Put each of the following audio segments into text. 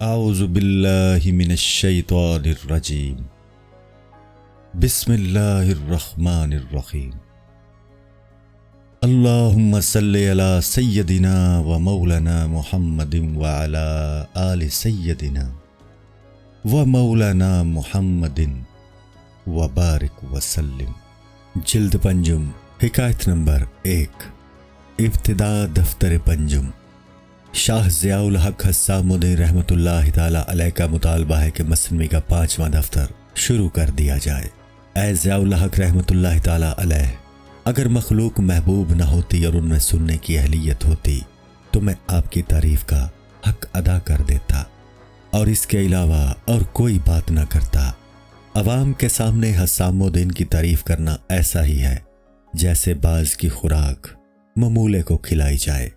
اعوذ باللہ من الشیطان الرجیم بسم اللہ الرحمن الرحیم اللہم صلی علی سیدنا و مولانا محمد وعلی آل سیدنا و مولانا محمد وبارک وسلم۔ جلد پنجم، حکایت نمبر 1۔ ابتدا دفتر پنجم۔ شاہ ضیاء الحق حسام الدین رحمۃ اللہ تعالیٰ علیہ کا مطالبہ ہے کہ مثنوی کا 5واں دفتر شروع کر دیا جائے۔ اے ضیاء الحق رحمۃ اللہ تعالیٰ علیہ، اگر مخلوق محبوب نہ ہوتی اور ان میں سننے کی اہلیت ہوتی تو میں آپ کی تعریف کا حق ادا کر دیتا اور اس کے علاوہ اور کوئی بات نہ کرتا۔ عوام کے سامنے حسام الدین کی تعریف کرنا ایسا ہی ہے جیسے باز کی خوراک ممولے کو کھلائی جائے۔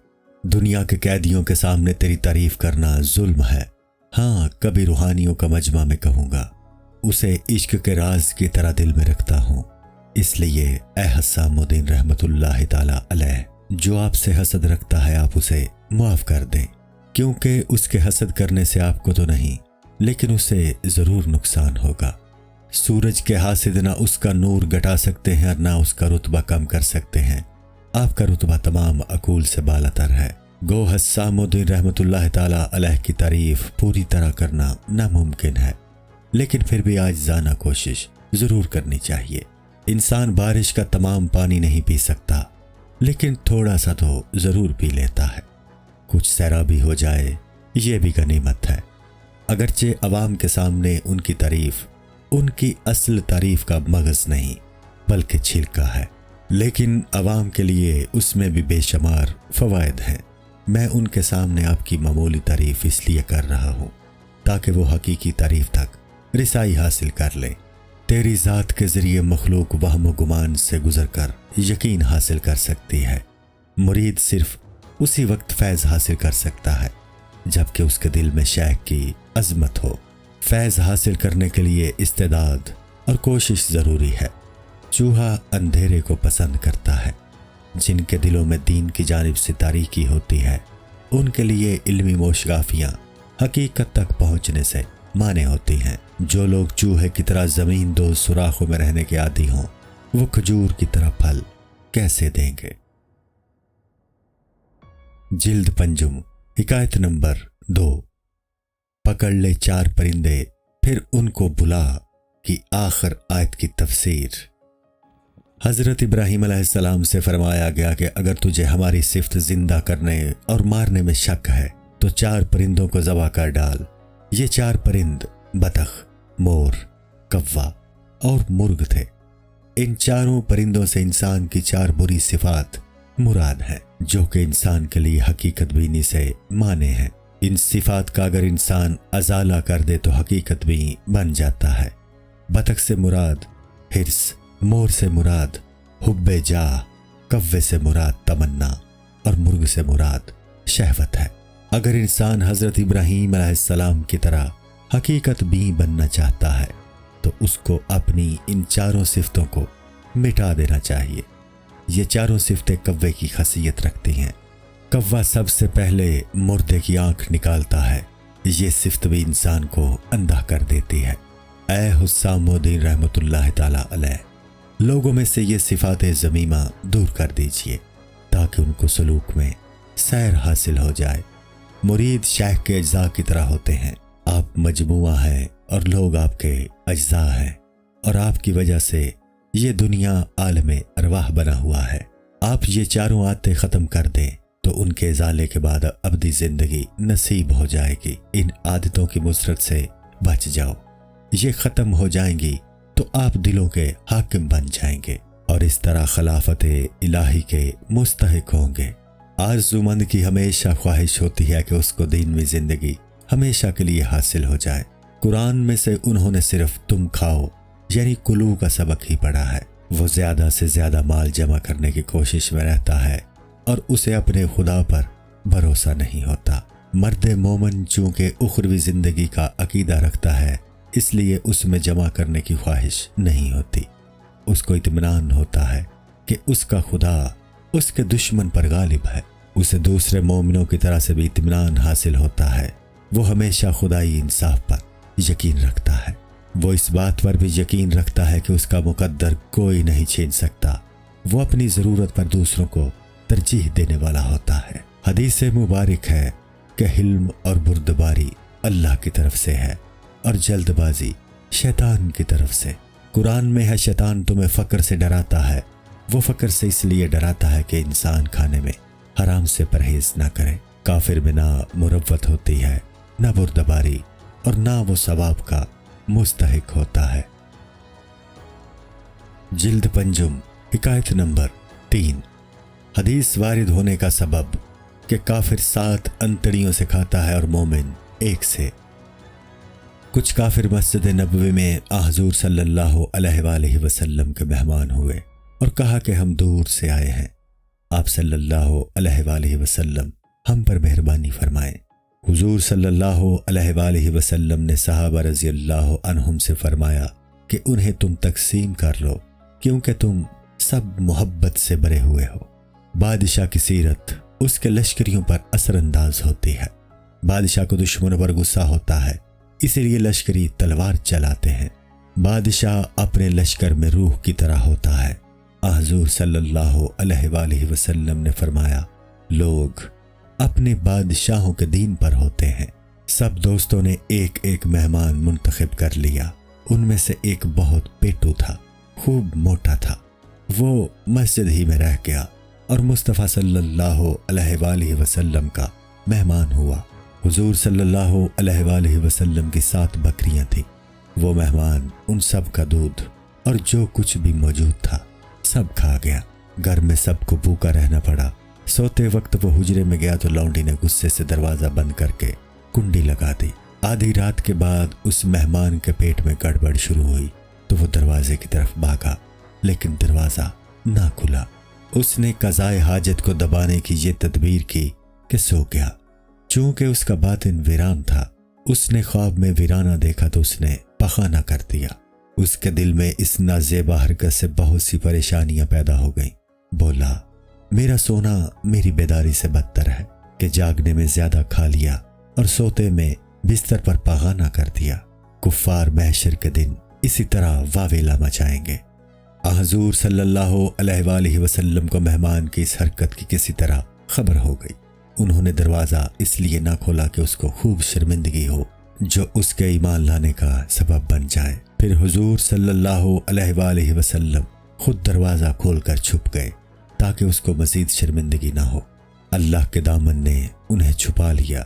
دنیا کے قیدیوں کے سامنے تیری تعریف کرنا ظلم ہے۔ ہاں، کبھی روحانیوں کا مجمع میں کہوں گا، اسے عشق کے راز کی طرح دل میں رکھتا ہوں۔ اس لیے اے حسام الدین رحمت اللہ تعالی علیہ، جو آپ سے حسد رکھتا ہے آپ اسے معاف کر دیں، کیونکہ اس کے حسد کرنے سے آپ کو تو نہیں لیکن اسے ضرور نقصان ہوگا۔ سورج کے حاسد نہ اس کا نور گھٹا سکتے ہیں اور نہ اس کا رتبہ کم کر سکتے ہیں۔ آپ کا رتبہ تمام عقول سے بالا تر ہے۔ گو حسام الدین رحمت اللہ تعالی علیہ کی تعریف پوری طرح کرنا ناممکن ہے، لیکن پھر بھی عاجزانہ کوشش ضرور کرنی چاہیے۔ انسان بارش کا تمام پانی نہیں پی سکتا، لیکن تھوڑا سا تو ضرور پی لیتا ہے۔ کچھ سیرابی ہو جائے یہ بھی غنیمت ہے۔ اگرچہ عوام کے سامنے ان کی تعریف ان کی اصل تعریف کا مغز نہیں بلکہ چھلکا ہے، لیکن عوام کے لیے اس میں بھی بے شمار فوائد ہیں۔ میں ان کے سامنے آپ کی معمولی تعریف اس لیے کر رہا ہوں تاکہ وہ حقیقی تعریف تک رسائی حاصل کر لیں۔ تیری ذات کے ذریعے مخلوق وہم و گمان سے گزر کر یقین حاصل کر سکتی ہے۔ مرید صرف اسی وقت فیض حاصل کر سکتا ہے جبکہ اس کے دل میں شیخ کی عظمت ہو۔ فیض حاصل کرنے کے لیے استعداد اور کوشش ضروری ہے۔ چوہا اندھیرے کو پسند کرتا ہے۔ جن کے دلوں میں دین کی جانب سے تاریکی ہوتی ہے ان کے لیے علمی موشگافیاں حقیقت تک پہنچنے سے مانع ہوتی ہیں۔ جو لوگ چوہے کی طرح زمین دو سوراخوں میں رہنے کے عادی ہوں وہ کھجور کی طرح پھل کیسے دیں گے؟ جلد پنجم، حکایت نمبر 2۔ پکڑ لے 4 پرندے پھر ان کو بلا کی آخر آیت کی تفسیر۔ حضرت ابراہیم علیہ السلام سے فرمایا گیا کہ اگر تجھے ہماری صفت زندہ کرنے اور مارنے میں شک ہے تو 4 پرندوں کو ذبح کر ڈال۔ یہ 4 پرند بطخ، مور، کوا اور مرغ تھے۔ ان 4 پرندوں سے انسان کی 4 بری صفات مراد ہیں جو کہ انسان کے لیے حقیقت بینی سے مانے ہیں۔ ان صفات کا اگر انسان ازالہ کر دے تو حقیقت بھی بن جاتا ہے۔ بطخ سے مراد حرص، مور سے مراد حب جاہ، کوے سے مراد تمنا اور مرغ سے مراد شہوت ہے۔ اگر انسان حضرت ابراہیم علیہ السلام کی طرح حقیقت بھی بننا چاہتا ہے تو اس کو اپنی ان 4 صفتوں کو مٹا دینا چاہیے۔ یہ 4 صفتیں کوے کی خاصیت رکھتی ہیں۔ کوا سب سے پہلے مردے کی آنکھ نکالتا ہے۔ یہ صفت بھی انسان کو اندھا کر دیتی ہے۔ اے حسام الدین رحمت اللہ تعالی علیہ، لوگوں میں سے یہ صفات ذمیمہ دور کر دیجئے تاکہ ان کو سلوک میں سیر حاصل ہو جائے۔ مرید شیخ کے اجزاء کی طرح ہوتے ہیں۔ آپ مجموعہ ہیں اور لوگ آپ کے اجزاء ہیں، اور آپ کی وجہ سے یہ دنیا عالم ارواح بنا ہوا ہے۔ آپ یہ 4 عادتیں ختم کر دیں تو ان کے ازالے کے بعد ابدی زندگی نصیب ہو جائے گی۔ ان عادتوں کی مضرت سے بچ جاؤ۔ یہ ختم ہو جائیں گی تو آپ دلوں کے حاکم بن جائیں گے اور اس طرح خلافت الہی کے مستحق ہوں گے۔ آرزو مند کی ہمیشہ خواہش ہوتی ہے کہ اس کو دینوی زندگی ہمیشہ کے لیے حاصل ہو جائے۔ قرآن میں سے انہوں نے صرف تم کھاؤ یعنی کلو کا سبق ہی پڑھا ہے۔ وہ زیادہ سے زیادہ مال جمع کرنے کی کوشش میں رہتا ہے اور اسے اپنے خدا پر بھروسہ نہیں ہوتا۔ مرد مومن چونکہ اخروی زندگی کا عقیدہ رکھتا ہے اس لیے اس میں جمع کرنے کی خواہش نہیں ہوتی۔ اس کو اطمینان ہوتا ہے کہ اس کا خدا اس کے دشمن پر غالب ہے۔ اسے دوسرے مومنوں کی طرح سے بھی اطمینان حاصل ہوتا ہے وہ ہمیشہ خدائی انصاف پر یقین رکھتا ہے۔ وہ اس بات پر بھی یقین رکھتا ہے کہ اس کا مقدر کوئی نہیں چھین سکتا۔ وہ اپنی ضرورت پر دوسروں کو ترجیح دینے والا ہوتا ہے۔ حدیث مبارک ہے کہ حلم اور بردباری اللہ کی طرف سے ہے اور جلد بازی شیطان کی طرف سے۔ قرآن میں ہے شیطان تمہیں فقر سے ڈراتا ہے۔ وہ فقر سے اس لیے ڈراتا ہے کہ انسان کھانے میں حرام سے پرہیز نہ کرے۔ کافر میں نہ مروت ہوتی ہے، نہ بردباری، اور نہ وہ ثواب کا مستحق ہوتا ہے۔ جلد پنجم، حکایت نمبر 3۔ حدیث وارد ہونے کا سبب کہ کافر 7 انتڑیوں سے کھاتا ہے اور مومن 1 سے۔ کچھ کافر مسجد نبوی میں حضور صلی اللہ علیہ وآلہ وسلم کے مہمان ہوئے اور کہا کہ ہم دور سے آئے ہیں، آپ صلی اللہ علیہ وآلہ وسلم ہم پر مہربانی فرمائیں۔ حضور صلی اللہ علیہ وآلہ وسلم نے صحابہ رضی اللہ عنہم سے فرمایا کہ انہیں تم تقسیم کر لو، کیونکہ تم سب محبت سے بھرے ہوئے ہو۔ بادشاہ کی سیرت اس کے لشکریوں پر اثر انداز ہوتی ہے۔ بادشاہ کو دشمنوں پر غصہ ہوتا ہے، اسی لیے لشکری تلوار چلاتے ہیں۔ بادشاہ اپنے لشکر میں روح کی طرح ہوتا ہے۔ حضور صلی اللہ علیہ وآلہ وسلم نے فرمایا، لوگ اپنے بادشاہوں کے دین پر ہوتے ہیں۔ سب دوستوں نے ایک ایک مہمان منتخب کر لیا۔ ان میں سے ایک بہت پیٹو تھا، خوب موٹا تھا۔ وہ مسجد ہی میں رہ گیا اور مصطفیٰ صلی اللہ علیہ وآلہ وسلم کا مہمان ہوا۔ حضور صلی اللہ علیہ وآلہ وسلم کی 7 بکریاں تھیں۔ وہ مہمان ان سب کا دودھ اور جو کچھ بھی موجود تھا سب کھا گیا۔ گھر میں سب کو بھوکا رہنا پڑا۔ سوتے وقت وہ حجرے میں گیا تو لونڈی نے غصے سے دروازہ بند کر کے کنڈی لگا دی۔ آدھی رات کے بعد اس مہمان کے پیٹ میں گڑبڑ شروع ہوئی تو وہ دروازے کی طرف بھاگا، لیکن دروازہ نہ کھلا۔ اس نے قضائے حاجت کو دبانے کی یہ تدبیر کی کہ سو گیا۔ چونکہ اس کا باطن ویران تھا، اس نے خواب میں ویرانہ دیکھا تو اس نے پخانہ کر دیا۔ اس کے دل میں اس نازیبا حرکت سے بہت سی پریشانیاں پیدا ہو گئیں۔ بولا، میرا سونا میری بیداری سے بدتر ہے کہ جاگنے میں زیادہ کھا لیا اور سوتے میں بستر پر پخانہ کر دیا۔ کفار محشر کے دن اسی طرح واویلا مچائیں گے۔ حضور صلی اللہ علیہ وآلہ وسلم کو مہمان کی اس حرکت کی کسی طرح خبر ہو گئی۔ انہوں نے دروازہ اس لیے نہ کھولا کہ اس کو خوب شرمندگی ہو جو اس کے ایمان لانے کا سبب بن جائے۔ پھر حضور صلی اللہ علیہ وآلہ وسلم خود دروازہ کھول کر چھپ گئے تاکہ اس کو مزید شرمندگی نہ ہو۔ اللہ کے دامن نے انہیں چھپا لیا۔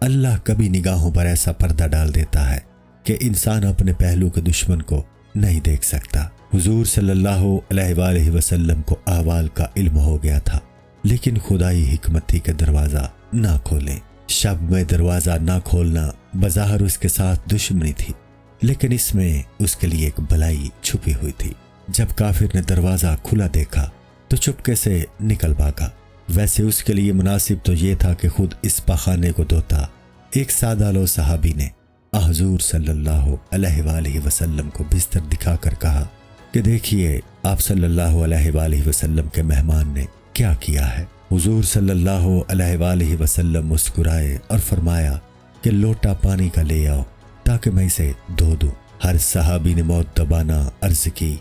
اللہ کبھی نگاہوں پر ایسا پردہ ڈال دیتا ہے کہ انسان اپنے پہلو کے دشمن کو نہیں دیکھ سکتا۔ حضور صلی اللہ علیہ وآلہ وسلم کو احوال کا علم ہو گیا تھا، لیکن خدائی حکمت تھی کہ دروازہ نہ کھولیں۔ شب میں دروازہ نہ کھولنا بظاہر اس کے ساتھ دشمنی تھی، لیکن اس میں اس کے لیے ایک بلائی چھپی ہوئی تھی۔ جب کافر نے دروازہ کھلا دیکھا تو چپکے سے نکل بھاگا۔ ویسے اس کے لیے مناسب تو یہ تھا کہ خود اس پخانے کو دھوتا۔ ایک سادہ لو صحابی نے حضور صلی اللہ علیہ وآلہ وسلم کو بستر دکھا کر کہا کہ دیکھیے آپ صلی اللہ علیہ وآلہ وسلم کے مہمان نے کیا کیا ہے۔ حضور صلی اللہ علیہ وآلہ وسلم مسکرائے اور فرمایا کہ لوٹا پانی کا لے آؤ تاکہ میں اسے دھو دوں۔ ہر صحابی نے مؤدبانہ عرض کی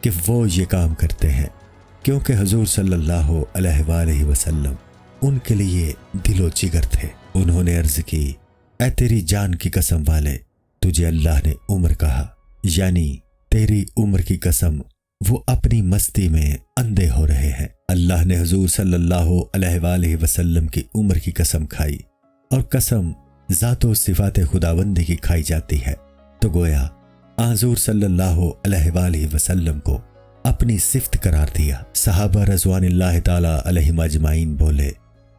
کہ وہ یہ کام کرتے ہیں کیونکہ حضور صلی اللہ علیہ وآلہ وسلم ان کے لیے دل و جگر تھے۔ انہوں نے عرض کی، اے تیری جان کی قسم والے، تجھے اللہ نے عمر کہا، یعنی تیری عمر کی قسم، وہ اپنی مستی میں اندھے ہو رہے ہیں۔ اللہ نے حضور صلی اللہ علیہ وآلہ وسلم کی عمر کی قسم کھائی، اور قسم ذات و صفات خداوندی کی کھائی جاتی ہے، تو گویا حضور صلی اللہ علیہ وآلہ وسلم کو اپنی صفت قرار دیا۔ صحابہ رضوان اللہ تعالی علیہم اجمعین بولے،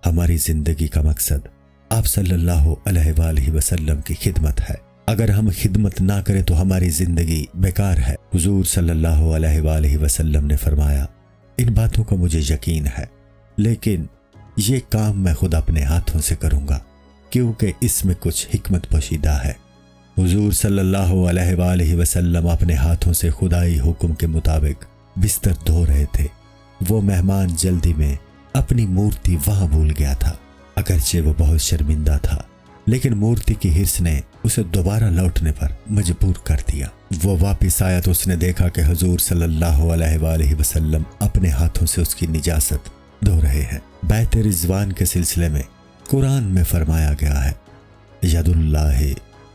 ہماری زندگی کا مقصد آپ صلی اللہ علیہ وآلہ وسلم کی خدمت ہے۔ اگر ہم خدمت نہ کریں تو ہماری زندگی بیکار ہے۔ حضور صلی اللہ علیہ وآلہ وسلم نے فرمایا، ان باتوں کا مجھے یقین ہے، لیکن یہ کام میں خود اپنے ہاتھوں سے کروں گا کیونکہ اس میں کچھ حکمت پوشیدہ ہے۔ حضور صلی اللہ علیہ وآلہ وسلم اپنے ہاتھوں سے خدائی حکم کے مطابق بستر دھو رہے تھے۔ وہ مہمان جلدی میں اپنی مورتی وہاں بھول گیا تھا، اگرچہ وہ بہت شرمندہ تھا۔ لیکن مورتی کی حرص نے اسے دوبارہ لوٹنے پر مجبور کر دیا۔ وہ واپس آیا تو اس نے دیکھا کہ حضور صلی اللہ علیہ وآلہ وسلم اپنے ہاتھوں سے اس کی نجاست دھو رہے ہیں۔ بیعت رضوان کے سلسلے میں قرآن میں فرمایا گیا ہے ید اللہ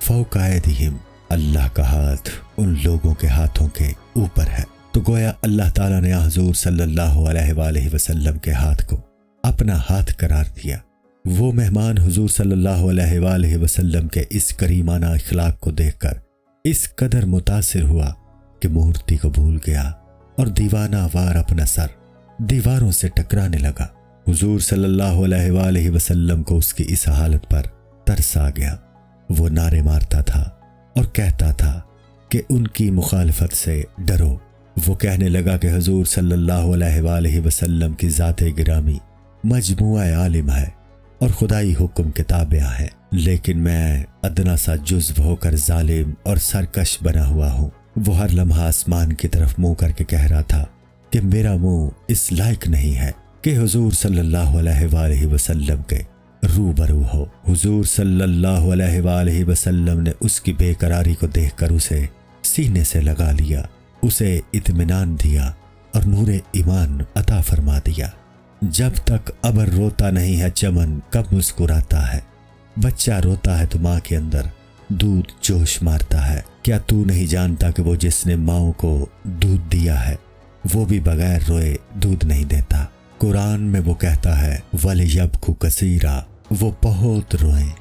فوق ایدیہم، اللہ کا ہاتھ ان لوگوں کے ہاتھوں کے اوپر ہے۔ تو گویا اللہ تعالیٰ نے حضور صلی اللہ علیہ وآلہ وسلم کے ہاتھ کو اپنا ہاتھ قرار دیا۔ وہ مہمان حضور صلی اللہ علیہ وآلہ وسلم کے اس کریمانہ اخلاق کو دیکھ کر اس قدر متاثر ہوا کہ مورتی کو بھول گیا اور دیوانہ وار اپنا سر دیواروں سے ٹکرانے لگا۔ حضور صلی اللہ علیہ وآلہ وسلم کو اس کی اس حالت پر ترس آ گیا۔ وہ نعرے مارتا تھا اور کہتا تھا کہ ان کی مخالفت سے ڈرو۔ وہ کہنے لگا کہ حضور صلی اللہ علیہ وآلہ وسلم کی ذات گرامی مجموعہ عالم ہے اور خدائی حکم کے تابع ہے، لیکن میں ادنا سا جزو ہو کر ظالم اور سرکش بنا ہوا ہوں۔ وہ ہر لمحہ آسمان کی طرف منہ کر کے کہہ رہا تھا کہ میرا منہ اس لائق نہیں ہے کہ حضور صلی اللہ علیہ وآلہ وسلم کے روبرو ہو۔ حضور صلی اللہ علیہ وآلہ وسلم نے اس کی بے قراری کو دیکھ کر اسے سینے سے لگا لیا، اسے اطمینان دیا اور نور ایمان عطا فرما دیا۔ جب تک ابر روتا نہیں ہے چمن کب مسکراتا ہے، بچہ روتا ہے تو ماں کے اندر دودھ جوش مارتا ہے۔ کیا تو نہیں جانتا کہ وہ جس نے ماں کو دودھ دیا ہے وہ بھی بغیر روئے دودھ نہیں دیتا۔ قرآن میں وہ کہتا ہے وَلِيَبْكُوا كَثِيرًا، وہ بہت روئیں۔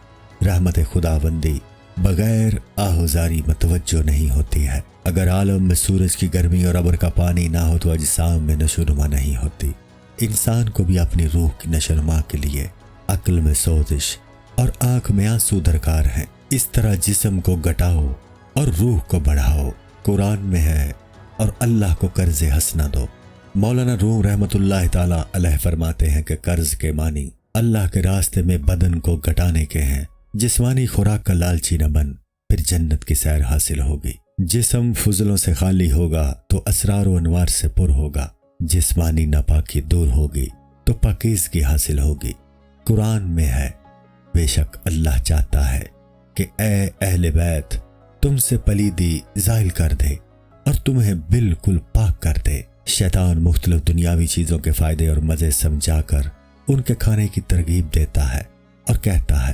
رحمت خداوندی بغیر آہوزاری متوجہ نہیں ہوتی ہے۔ اگر عالم میں سورج کی گرمی اور ابر کا پانی نہ ہو تو اجسام میں نشو و نما نہیں ہوتی۔ انسان کو بھی اپنی روح کی نشو و نما کے لیے عقل میں سوزش اور آنکھ میں آنسو درکار ہیں۔ اس طرح جسم کو گھٹاؤ اور روح کو بڑھاؤ۔ قرآن میں ہے اور اللہ کو قرض حسنہ دو۔ مولانا روم رحمۃ اللہ تعالی علیہ فرماتے ہیں کہ قرض کے معنی اللہ کے راستے میں بدن کو گھٹانے کے ہیں۔ جسمانی خوراک کا لالچی نہ بن، پھر جنت کی سیر حاصل ہوگی۔ جسم فضلوں سے خالی ہوگا تو اسرار و انوار سے پر ہوگا۔ جسمانی ناپاکی دور ہوگی تو پاکیزگی حاصل ہوگی۔ قرآن میں ہے بے شک اللہ چاہتا ہے کہ اے اہل بیت تم سے پلیدی زائل کر دے اور تمہیں بالکل پاک کر دے۔ شیطان مختلف دنیاوی چیزوں کے فائدے اور مزے سمجھا کر ان کے کھانے کی ترغیب دیتا ہے اور کہتا ہے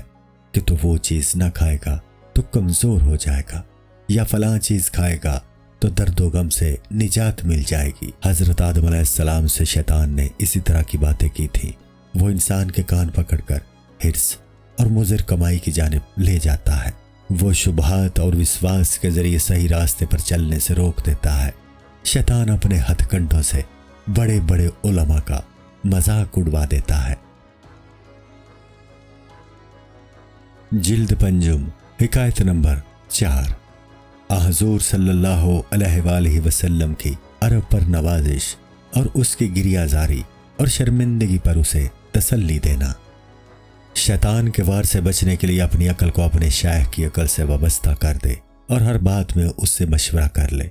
کہ تو وہ چیز نہ کھائے گا تو کمزور ہو جائے گا، یا فلاں چیز کھائے گا تو درد و غم سے نجات مل جائے گی۔ حضرت آدم علیہ السلام سے شیطان نے اسی طرح کی باتیں کی تھیں۔ وہ انسان کے کان پکڑ کر حرص اور مضر کمائی کی جانب لے جاتا ہے۔ وہ شبہات اور وسواس کے ذریعے صحیح راستے پر چلنے سے روک دیتا ہے۔ شیطان اپنے ہتھ کنڈوں سے بڑے بڑے علماء کا مذاق اڑوا دیتا ہے۔ جلد پنجم حکایت نمبر 4۔ حضور صلی اللہ علیہ وآلہ وسلم کی عرب پر نوازش اور اس کی گریہ زاری اور شرمندگی پر اسے تسلی دینا۔ شیطان کے وار سے بچنے کے لیے اپنی عقل کو اپنے شیخ کی عقل سے وابستہ کر دے اور ہر بات میں اس سے مشورہ کر لے۔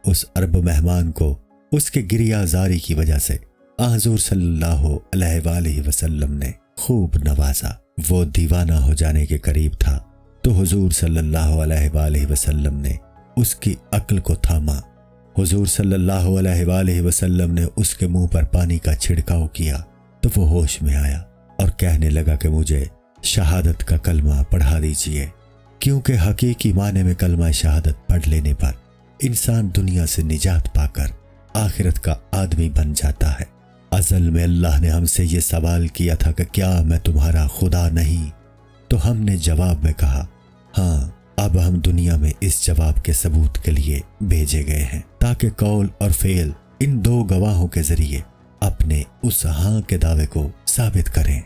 اس عرب مہمان کو اس کے گریہ زاری کی وجہ سے حضور صلی اللہ علیہ وآلہ وسلم نے خوب نوازا۔ وہ دیوانہ ہو جانے کے قریب تھا تو حضور صلی اللہ علیہ وآلہ وسلم نے اس کی عقل کو تھاما۔ حضور صلی اللہ علیہ وآلہ وسلم نے اس کے منہ پر پانی کا چھڑکاؤ کیا تو وہ ہوش میں آیا اور کہنے لگا کہ مجھے شہادت کا کلمہ پڑھا دیجئے، کیونکہ حقیقی معنی میں کلمہ شہادت پڑھ لینے پر انسان دنیا سے نجات پا کر آخرت کا آدمی بن جاتا ہے۔ ازل میں اللہ نے ہم سے یہ سوال کیا تھا کہ کیا میں تمہارا خدا نہیں؟ تو ہم نے جواب میں کہا ہاں۔ اب ہم دنیا میں اس جواب کے ثبوت کے لیے بھیجے گئے ہیں تاکہ قول اور فعل ان دو گواہوں کے ذریعے اپنے اس ہاں کے دعوے کو ثابت کریں۔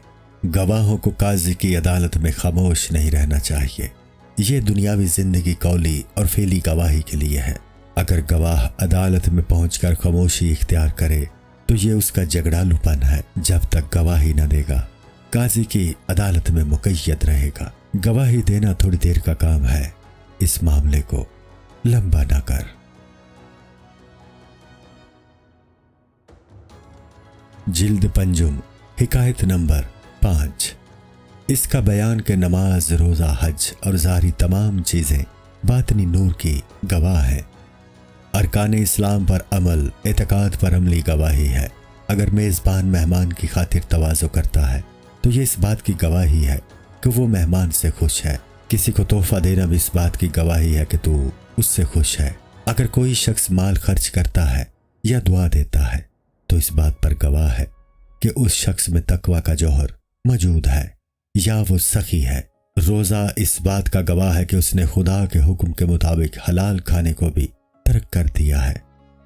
گواہوں کو قاضی کی عدالت میں خاموش نہیں رہنا چاہیے۔ یہ دنیاوی زندگی قولی اور فعلی گواہی کے لیے ہے۔ اگر گواہ عدالت میں پہنچ کر خاموشی اختیار کرے تو یہ اس کا جھگڑالو پن ہے۔ جب تک گواہی نہ دے گا قاضی کی عدالت میں مقید رہے گا۔ گواہی دینا تھوڑی دیر کا کام ہے، اس معاملے کو لمبا نہ کر۔ جلد پنجم حکایت نمبر 5۔ اس کا بیان کہ نماز، روزہ، حج اور ظاہری تمام چیزیں باطنی نور کی گواہ ہیں۔ ارکان اسلام پر عمل اعتقاد پر عملی گواہی ہے۔ اگر میزبان مہمان کی خاطر تواضع کرتا ہے تو یہ اس بات کی گواہی ہے کہ وہ مہمان سے خوش ہے۔ کسی کو تحفہ دینا بھی اس بات کی گواہی ہے کہ تو اس سے خوش ہے۔ اگر کوئی شخص مال خرچ کرتا ہے یا دعا دیتا ہے تو اس بات پر گواہ ہے کہ اس شخص میں تقویٰ کا جوہر موجود ہے یا وہ سخی ہے۔ روزہ اس بات کا گواہ ہے کہ اس نے خدا کے حکم کے مطابق حلال کھانے کو بھی ترک کر دیا ہے،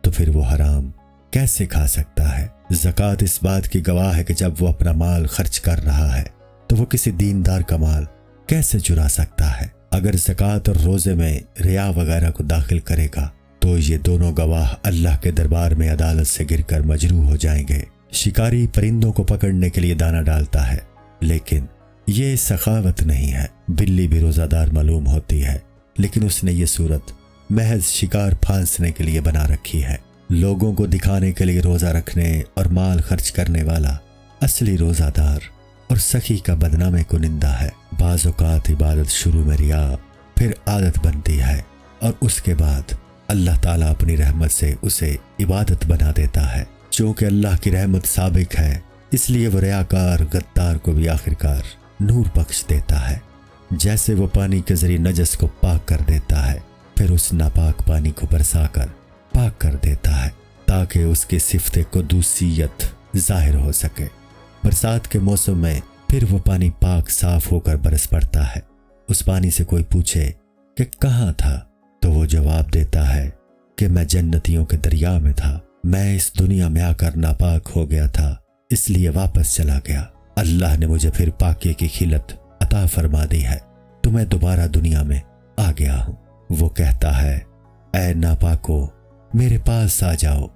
تو پھر وہ حرام کیسے کھا سکتا ہے؟ زکوٰۃ اس بات کی گواہ ہے کہ جب وہ اپنا مال خرچ کر رہا ہے تو وہ کسی دیندار کا مال کیسے چرا سکتا ہے؟ اگر زکوٰۃ اور روزے میں ریا وغیرہ کو داخل کرے گا تو یہ دونوں گواہ اللہ کے دربار میں عدالت سے گر کر مجروح ہو جائیں گے۔ شکاری پرندوں کو پکڑنے کے لیے دانہ ڈالتا ہے، لیکن یہ سخاوت نہیں ہے۔ بلی بھی روزہ دار معلوم ہوتی ہے، لیکن اس نے یہ صورت محض شکار پھانسنے کے لیے بنا رکھی ہے۔ لوگوں کو دکھانے کے لیے روزہ رکھنے اور مال خرچ کرنے والا اصلی روزہ دار اور سخی کا بدنام کنندہ ہے۔ بعض اوقات عبادت شروع میں ریا، پھر عادت بنتی ہے، اور اس کے بعد اللہ تعالیٰ اپنی رحمت سے اسے عبادت بنا دیتا ہے۔ چونکہ اللہ کی رحمت سابق ہے، اس لیے وہ ریاکار غدار کو بھی آخرکار نور بخش دیتا ہے۔ جیسے وہ پانی کے ذریعے نجس کو پاک کر دیتا ہے، پھر اس ناپاک پانی کو برسا کر پاک کر دیتا ہے تاکہ اس کی صفت قدوسیت ظاہر ہو سکے۔ برسات کے موسم میں پھر وہ پانی پاک صاف ہو کر برس پڑتا ہے۔ اس پانی سے کوئی پوچھے کہ کہاں تھا تو وہ جواب دیتا ہے کہ میں جنتیوں کے دریا میں تھا، میں اس دنیا میں آ کر ناپاک ہو گیا تھا، اس لیے واپس چلا گیا۔ اللہ نے مجھے پھر پاکی کی خلت عطا فرما دی ہے تو میں دوبارہ دنیا میں آ گیا ہوں۔ وہ کہتا ہے، اے ناپاکو میرے پاس آ جاؤ،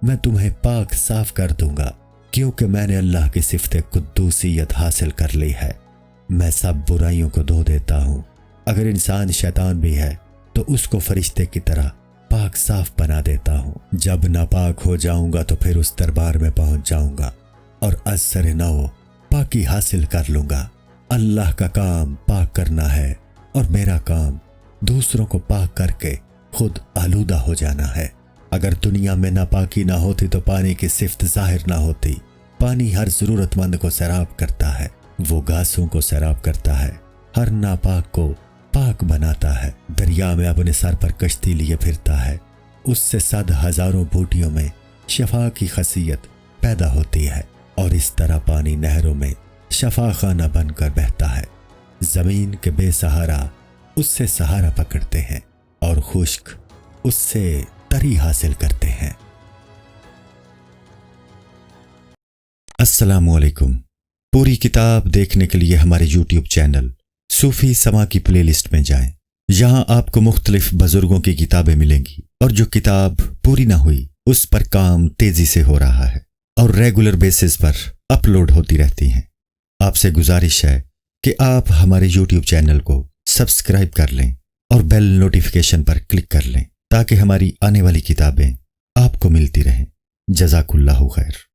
میں تمہیں پاک صاف کر دوں گا، کیونکہ میں نے اللہ کی صفت قدوسیت حاصل کر لی ہے۔ میں سب برائیوں کو دھو دیتا ہوں۔ اگر انسان شیطان بھی ہے تو اس کو فرشتے کی طرح پاک صاف بنا دیتا ہوں۔ جب ناپاک ہو جاؤں گا تو پھر اس دربار میں پہنچ جاؤں گا اور از سر نو پاکی حاصل کر لوں گا۔ اللہ کا کام پاک کرنا ہے اور میرا کام دوسروں کو پاک کر کے خود آلودہ ہو جانا ہے۔ اگر دنیا میں ناپاکی نہ ہوتی تو پانی کی صفت ظاہر نہ ہوتی۔ پانی ہر ضرورت مند کو سیراب کرتا ہے، وہ گھاسوں کو سیراب کرتا ہے، ہر ناپاک کو پاک بناتا ہے۔ دریا میں اپنے سر پر کشتی لیے پھرتا ہے، اس سے 100,000 بوٹیوں میں شفا کی خاصیت پیدا ہوتی ہے، اور اس طرح پانی نہروں میں شفا خانہ بن کر بہتا ہے۔ زمین کے بے سہارا اس سے سہارا پکڑتے ہیں اور خشک اس سے تری حاصل کرتے ہیں۔ السلام علیکم۔ پوری کتاب دیکھنے کے لیے ہمارے YouTube چینل صوفی سما کی پلے لسٹ میں جائیں۔ یہاں آپ کو مختلف بزرگوں کی کتابیں ملیں گی، اور جو کتاب پوری نہ ہوئی اس پر کام تیزی سے ہو رہا ہے اور ریگولر بیسس پر اپلوڈ ہوتی رہتی ہیں۔ آپ سے گزارش ہے کہ آپ ہمارے YouTube چینل کو سبسکرائب کر لیں اور بیل نوٹیفیکیشن پر کلک کر لیں تاکہ ہماری آنے والی کتابیں آپ کو ملتی رہیں۔ جزاک اللہ خیر۔